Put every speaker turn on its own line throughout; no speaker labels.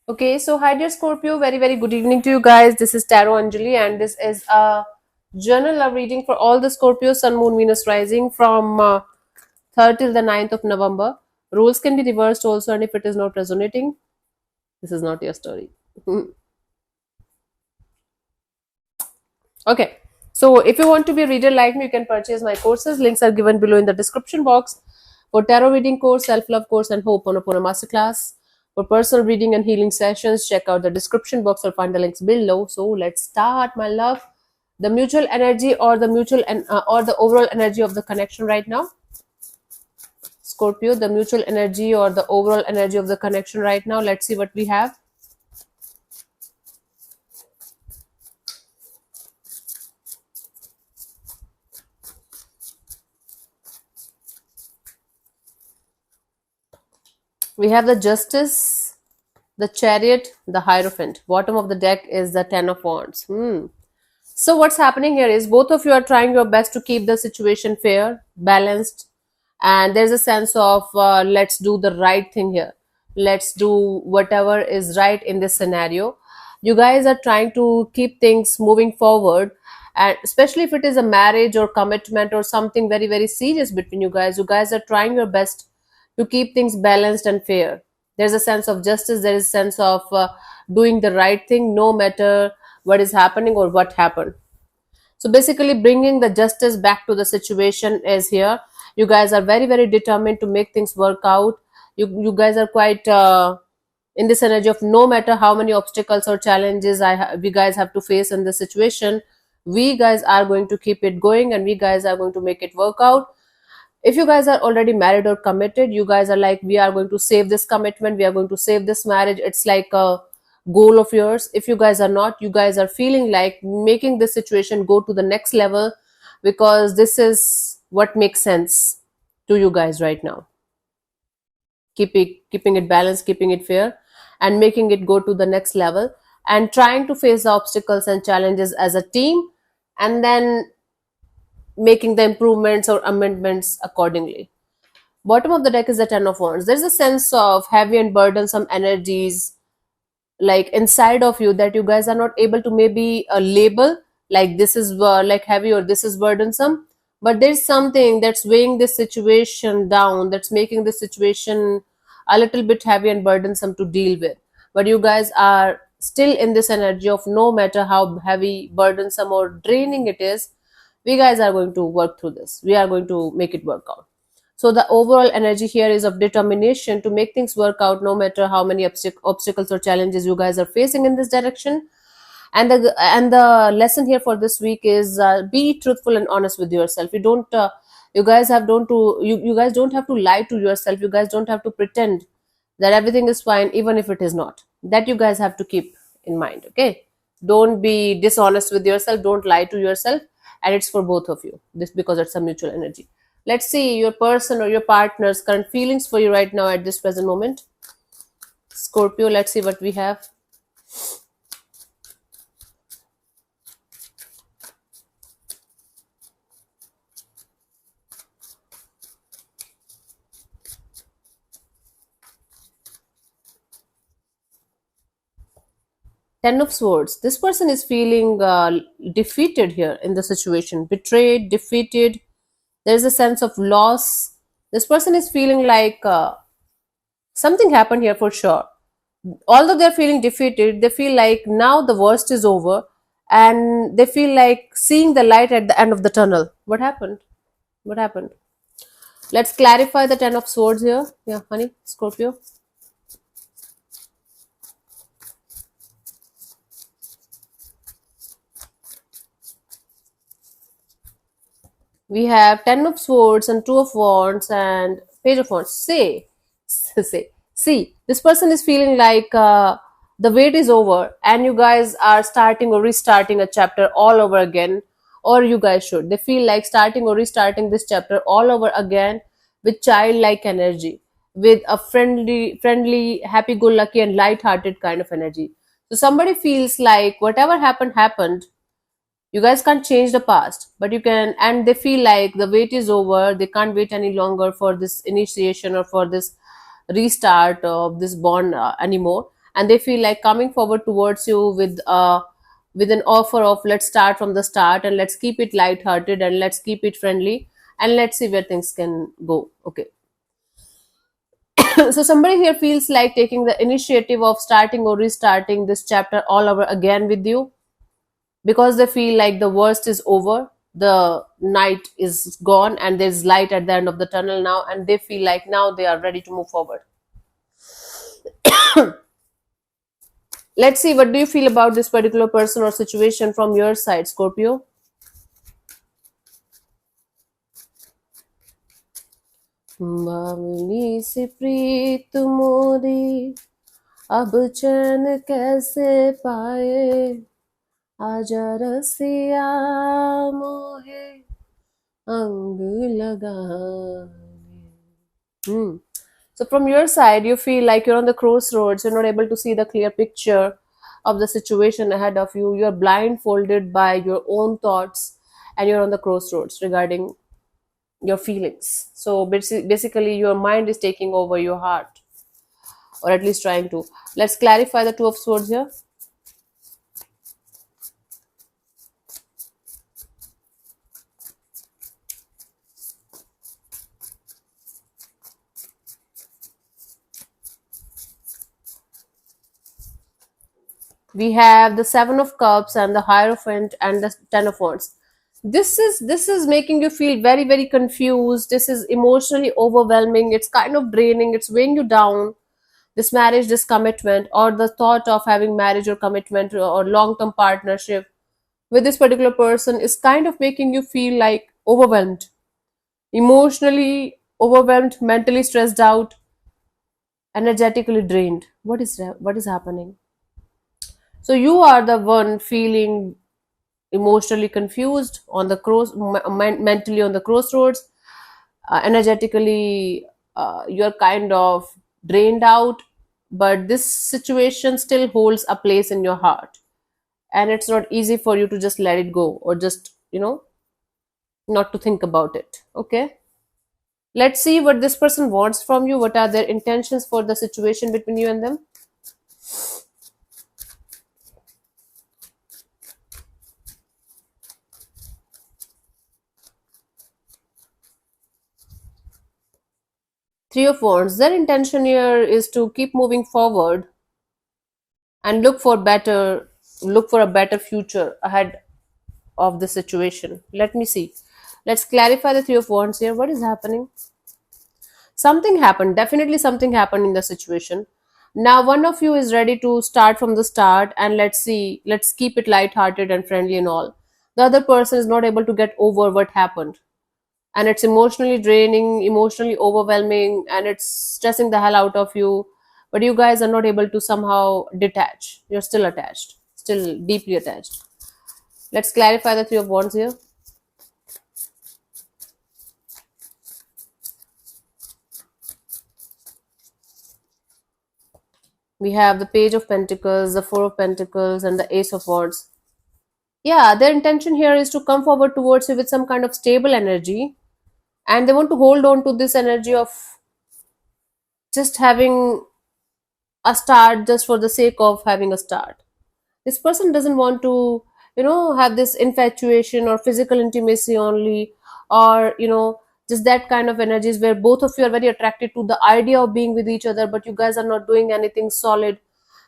Okay, so hi dear Scorpio, very good evening to you guys. This is Tarot Anjali, and this is a journal love reading for all the Scorpio Sun, Moon, Venus rising from 3rd till the 9th of November. Rules can be reversed also, and if it is not resonating, this is not your story. Okay, so if you want to be a reader like me, you can purchase my courses. Links are given below in the description box for tarot reading course, self love course, and Ho'oponopono masterclass. For personal reading and healing sessions, check out the description box or find the links below. So let's start, my love. The mutual energy or the or the overall energy of the connection right now. Scorpio, the mutual energy or the overall energy of the connection right now. Let's see what we have. We have the Justice, the Chariot, the Hierophant. Bottom of the deck is the Ten of Wands. So what's happening here is both of you are trying your best to keep the situation fair, balanced, and there's a sense of let's do the right thing here. Let's do whatever is right in this scenario. You guys are trying to keep things moving forward, and especially if it is a marriage or commitment or something very serious between you guys. You guys are trying your best to keep things balanced and fair. There's a sense of justice. There is a sense of doing the right thing, no matter what is happening or what happened. So basically, bringing the justice back to the situation is here. You guys are very determined to make things work out. You guys are quite in this energy of no matter how many obstacles or challenges we guys have to face in this situation, we guys are going to keep it going and we guys are going to make it work out. If you guys are already married or committed, you guys are like, we are going to save this commitment, we are going to save this marriage. It's like a goal of yours. If you guys are not, you guys are feeling like making this situation go to the next level because this is what makes sense to you guys right now. Keeping it balanced, keeping it fair, and making it go to the next level, and trying to face the obstacles and challenges as a team, and then making the improvements or amendments accordingly. Bottom of the deck is the Ten of Wands. There's a sense of heavy and burdensome energies like inside of you that you guys are not able to maybe label like this is like heavy or this is burdensome, but there's something that's weighing this situation down, that's making this situation a little bit heavy and burdensome to deal with. But you guys are still in this energy of no matter how heavy, burdensome, or draining it is, we guys are going to work through this. We are going to make it work out. So the overall energy here is of determination to make things work out no matter how many obstacles or challenges you guys are facing in this direction. And the lesson here for this week is be truthful and honest with yourself. You guys don't have to lie to yourself. You guys don't have to pretend that everything is fine even if it is not. That you guys have to keep in mind, okay? Don't be dishonest with yourself, don't lie to yourself, and it's for both of you. This because it's a mutual energy. Let's see your person or your partner's current feelings for you right now at this present moment. Scorpio, let's see what we have. Ten of Swords. This person is feeling defeated here in the situation, betrayed, defeated. There is a sense of loss. This person is feeling like something happened here for sure. Although they're feeling defeated, they feel like now the worst is over and they feel like seeing the light at the end of the tunnel. What happened? What happened? Let's clarify the Ten of Swords here. Yeah, honey, Scorpio. We have Ten of Swords and Two of Wands and Page of Wands. See, this person is feeling like the wait is over and you guys are starting or restarting a chapter all over again, or you guys should. They feel like starting or restarting this chapter all over again with childlike energy, with a friendly, happy-go-lucky, and light-hearted kind of energy. So somebody feels like whatever happened. You guys can't change the past, but you can, and they feel like the wait is over. They can't wait any longer for this initiation or for this restart of this bond anymore. and they feel like coming forward towards you with an offer of let's start from the start and let's keep it light-hearted and let's keep it friendly and let's see where things can go. Okay. So somebody here feels like taking the initiative of starting or restarting this chapter all over again with you because they feel like the worst is over, the night is gone and there's light at the end of the tunnel now, and they feel like now they are ready to move forward. Let's see, what do you feel about this particular person or situation from your side, Scorpio? बावली से प्रीत मोरी अब चैन कैसे पाए आजा रसिया मोहे अंग लगाने. Hmm. So from your side, you feel like you're on the crossroads. You're not able to see the clear picture of the situation ahead of you. You're blindfolded by your own thoughts, and you're on the crossroads regarding your feelings. So basically, your mind is taking over your heart, or at least trying to. Let's clarify the Two of Swords here. We have the Seven of Cups and the Hierophant and the Ten of Wands. This is making you feel very very confused. This is emotionally overwhelming. It's kind of draining. It's weighing you down. This marriage, this commitment, or the thought of having marriage or commitment or long term partnership with this particular person is kind of making you feel like overwhelmed, emotionally overwhelmed, mentally stressed out, energetically drained. What is happening? So you are the one feeling emotionally confused on the mentally on the crossroads, energetically you're kind of drained out, but this situation still holds a place in your heart, and it's not easy for you to just let it go or just not to think about it. Okay, let's see what this person wants from you. What are their intentions for the situation between you and them? Three of Wands, their intention here is to keep moving forward and look for a better future ahead of the situation. Let me see. Let's clarify the Three of Wands here. What is happening? Something happened. Definitely something happened in the situation. Now one of you is ready to start from the start and let's see, let's keep it light-hearted and friendly and all. The other person is not able to get over what happened. And it's emotionally draining, emotionally overwhelming, and it's stressing the hell out of you. But you guys are not able to somehow detach. You're still attached, still deeply attached. Let's clarify the Three of Wands here. We have the Page of Pentacles, the Four of Pentacles, and the Ace of Wands. Yeah, their intention here is to come forward towards you with some kind of stable energy, and they want to hold on to this energy of just having a start just for the sake of having a start. This person doesn't want to have this infatuation or physical intimacy only, or just that kind of energies where both of you are very attracted to the idea of being with each other, but you guys are not doing anything solid.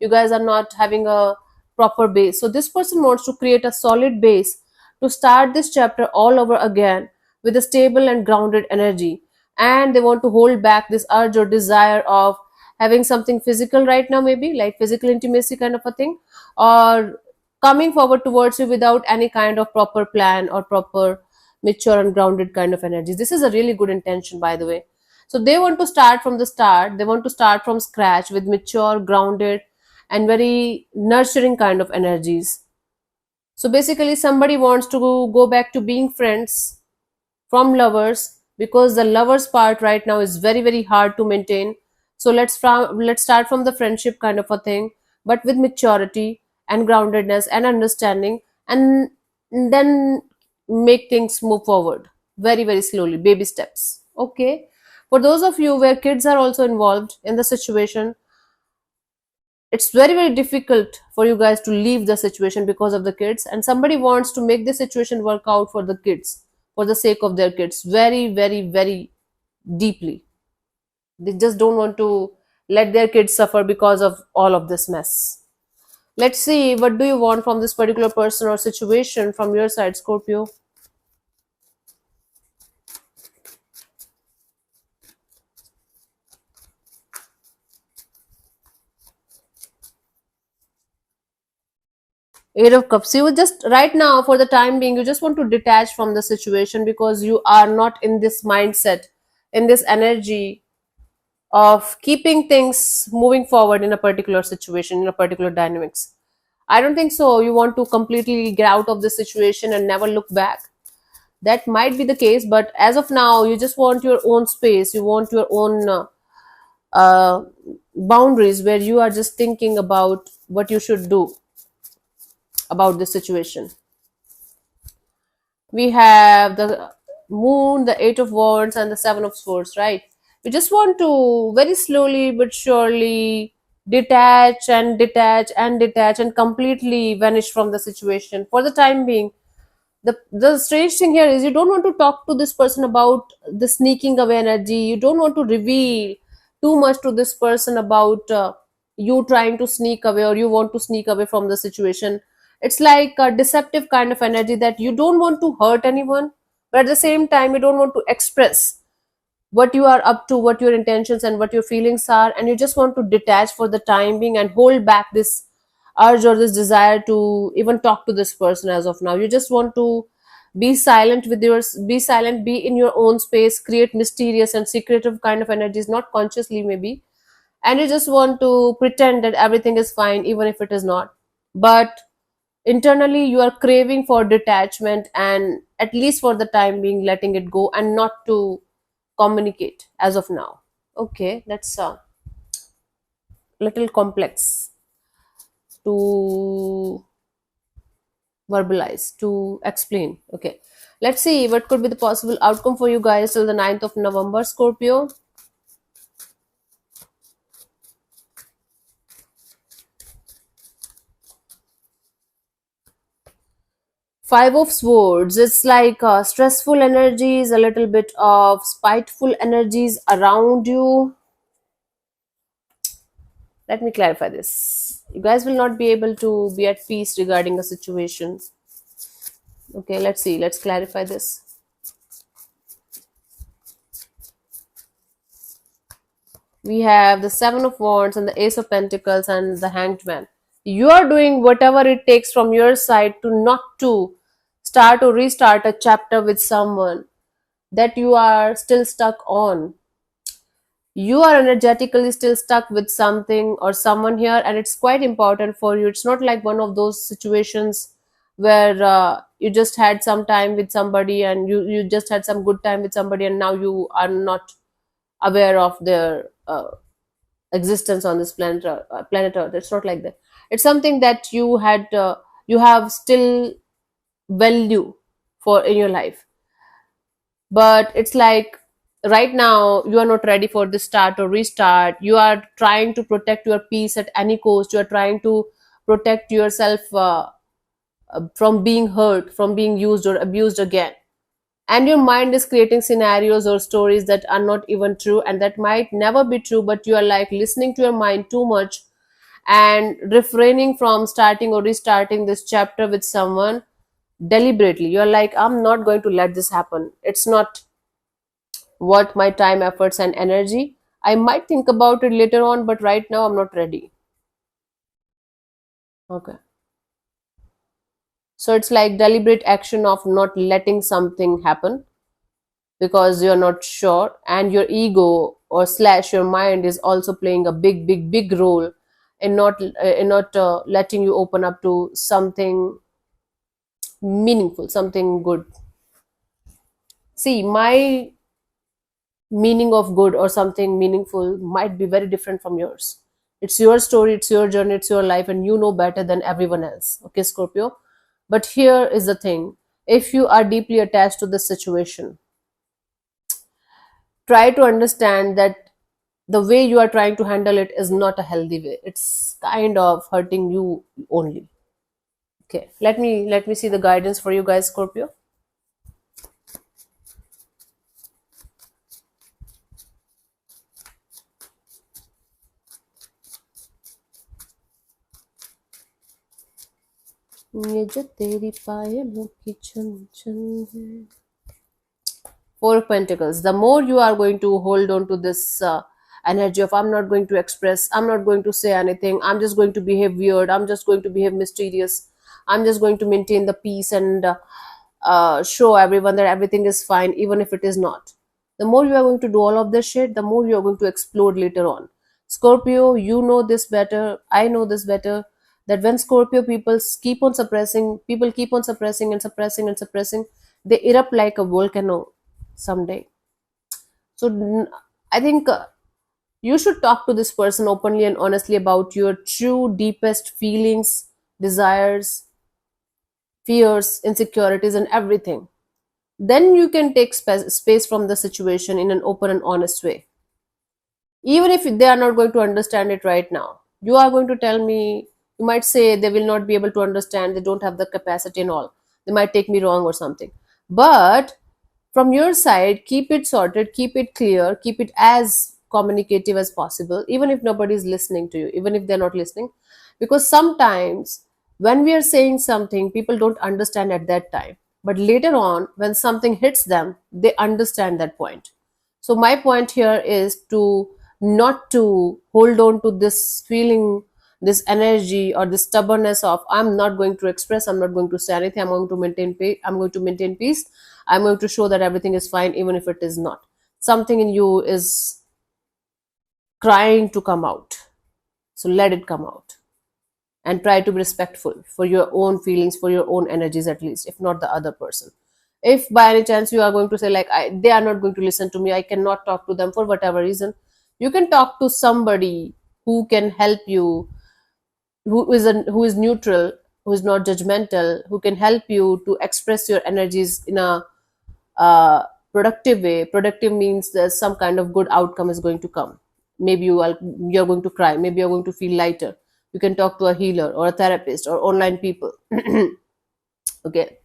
You guys are not having a proper base. So this person wants to create a solid base to start this chapter all over again with a stable and grounded energy, and they want to hold back this urge or desire of having something physical right now, maybe like physical intimacy kind of a thing, or coming forward towards you without any kind of proper plan or proper mature and grounded kind of energy. This is a really good intention, by the way. So they want to start from the start. They want to start from scratch with mature, grounded, and very nurturing kind of energies. So basically, somebody wants to go back to being friends from lovers, because the lovers part right now is very very hard to maintain. So let's start from the friendship kind of a thing, but with maturity and groundedness and understanding, and then make things move forward very very slowly, baby steps. Okay, for those of you where kids are also involved in the situation, It's very, very difficult for you guys to leave the situation because of the kids, and somebody wants to make the situation work out for the kids, for the sake of their kids, very, very, very deeply. They just don't want to let their kids suffer because of all of this mess. Let's see, what do you want from this particular person or situation from your side, Scorpio? 8 of Cups. You just right now, for the time being, you just want to detach from the situation because you are not in this mindset, in this energy of keeping things moving forward in a particular situation, in a particular dynamics. I don't think so. You want to completely get out of this situation and never look back. That might be the case, but as of now, you just want your own space. You want your own uh, boundaries where you are just thinking about what you should do about this situation. We have the moon, the 8 of Wands, and the 7 of Swords, right? We just want to very slowly but surely detach and detach and detach and completely vanish from the situation for the time being. The strange thing here is you don't want to talk to this person about the sneaking away energy. You don't want to reveal too much to this person about you trying to sneak away, or you want to sneak away from the situation. It's like a deceptive kind of energy that you don't want to hurt anyone, but at the same time you don't want to express what you are up to, what your intentions and what your feelings are, and you just want to detach for the time being and hold back this urge or this desire to even talk to this person as of now. You just want to be silent with yours, be silent, be in your own space, create mysterious and secretive kind of energies, not consciously maybe, and you just want to pretend that everything is fine even if it is not. But internally you are craving for detachment and, at least for the time being, letting it go and not to communicate as of now. Okay, that's a little complex to verbalize, to explain. Okay, let's see what could be the possible outcome for you guys till the 9th of November, Scorpio. Five of Swords. It's like stressful energies, a little bit of spiteful energies around you. Let me clarify this. You guys will not be able to be at peace regarding a situation. Okay, let's see. Let's clarify this. We have the 7 of Wands and the Ace of Pentacles and the Hanged Man. You are doing whatever it takes from your side to not to start or restart a chapter with someone that you are still stuck on. You are energetically still stuck with something or someone here, and it's quite important for you. It's not like one of those situations where you just had some time with somebody and you just had some good time with somebody and now you are not aware of their existence on this planet Earth. It's not like that. It's something that you have still value for in your life, but it's like right now you are not ready for this start or restart. You are trying to protect your peace at any cost. You are trying to protect yourself from being hurt, from being used or abused again, and your mind is creating scenarios or stories that are not even true and that might never be true, but you are like listening to your mind too much and refraining from starting or restarting this chapter with someone deliberately. You're like, I'm not going to let this happen. It's not worth my time, efforts, and energy. I might think about it later on, but right now I'm not ready. Okay. So it's like deliberate action of not letting something happen because you're not sure, and your ego or slash your mind is also playing a big, big, big role in not letting you open up to something meaningful, something good. See, my meaning of good or something meaningful might be very different from yours. It's your story, it's your journey, it's your life, and you know better than everyone else. Okay, Scorpio? But here is the thing, if you are deeply attached to this situation, try to understand that the way you are trying to handle it is not a healthy way. It's kind of hurting you only. Okay, let me see the guidance for you guys, Scorpio. ये जो तेरी पायलों की छन छन है. Four of Pentacles. The more you are going to hold on to this energy of I'm not going to express, I'm not going to say anything, I'm just going to behave weird, I'm just going to behave mysterious, I'm just going to maintain the peace and show everyone that everything is fine, even if it is not. The more you are going to do all of this shit, the more you are going to explode later on. Scorpio, you know this better. I know this better. That when Scorpio people keep on suppressing and suppressing and suppressing, they erupt like a volcano someday. So I think you should talk to this person openly and honestly about your true deepest feelings, desires, fears, insecurities, and everything. Then you can take space from the situation in an open and honest way. Even if they are not going to understand it right now, you are going to tell me, you might say they will not be able to understand, they don't have the capacity and all. They might take me wrong or something. But from your side, keep it sorted, keep it clear, keep it as communicative as possible, even if nobody is listening to you, even if they're not listening. Because sometimes when we are saying something, people don't understand at that time. But later on, when something hits them, they understand that point. So my point here is to not to hold on to this feeling, this energy or this stubbornness of I'm not going to express, I'm not going to say anything, I'm going to maintain peace, I'm going to show that everything is fine even if it is not. Something in you is crying to come out. So let it come out. And try to be respectful for your own feelings, for your own energies at least, if not the other person. If by any chance you are going to say like they are not going to listen to me, I cannot talk to them for whatever reason, you can talk to somebody who can help you, who is neutral, who is not judgmental, who can help you to express your energies in a productive way. Productive means there's some kind of good outcome is going to come. Maybe you're going to cry, maybe you're going to feel lighter. You can talk to a healer or a therapist or online people. Okay.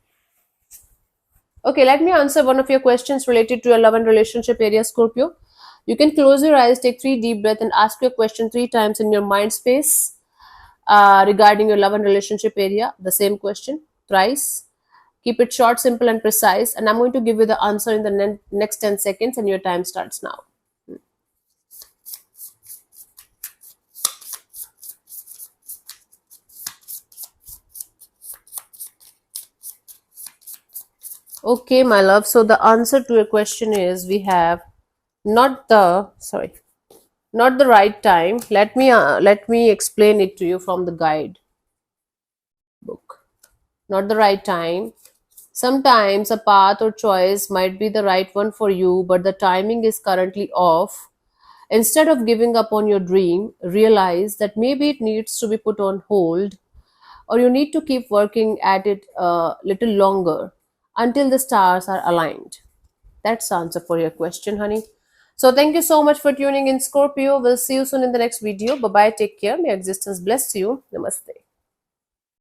Okay, let me answer one of your questions related to your love and relationship area, Scorpio. You can close your eyes, take 3 deep breaths, and ask your question 3 times in your mind space regarding your love and relationship area. The same question thrice. Keep it short, simple, and precise. And I'm going to give you the answer in the next 10 seconds, and your time starts now. Okay, my love. So the answer to your question is we have not the sorry, not the right time. Let me explain it to you from the guide book. Not the right time. Sometimes a path or choice might be the right one for you, but the timing is currently off. Instead of giving up on your dream, realize that maybe it needs to be put on hold, or you need to keep working at it a little longer until the stars are aligned. That's the answer for your question, honey. So thank you so much for tuning in, Scorpio. We'll see you soon in the next video. Bye bye. Take care. May existence bless you. Namaste.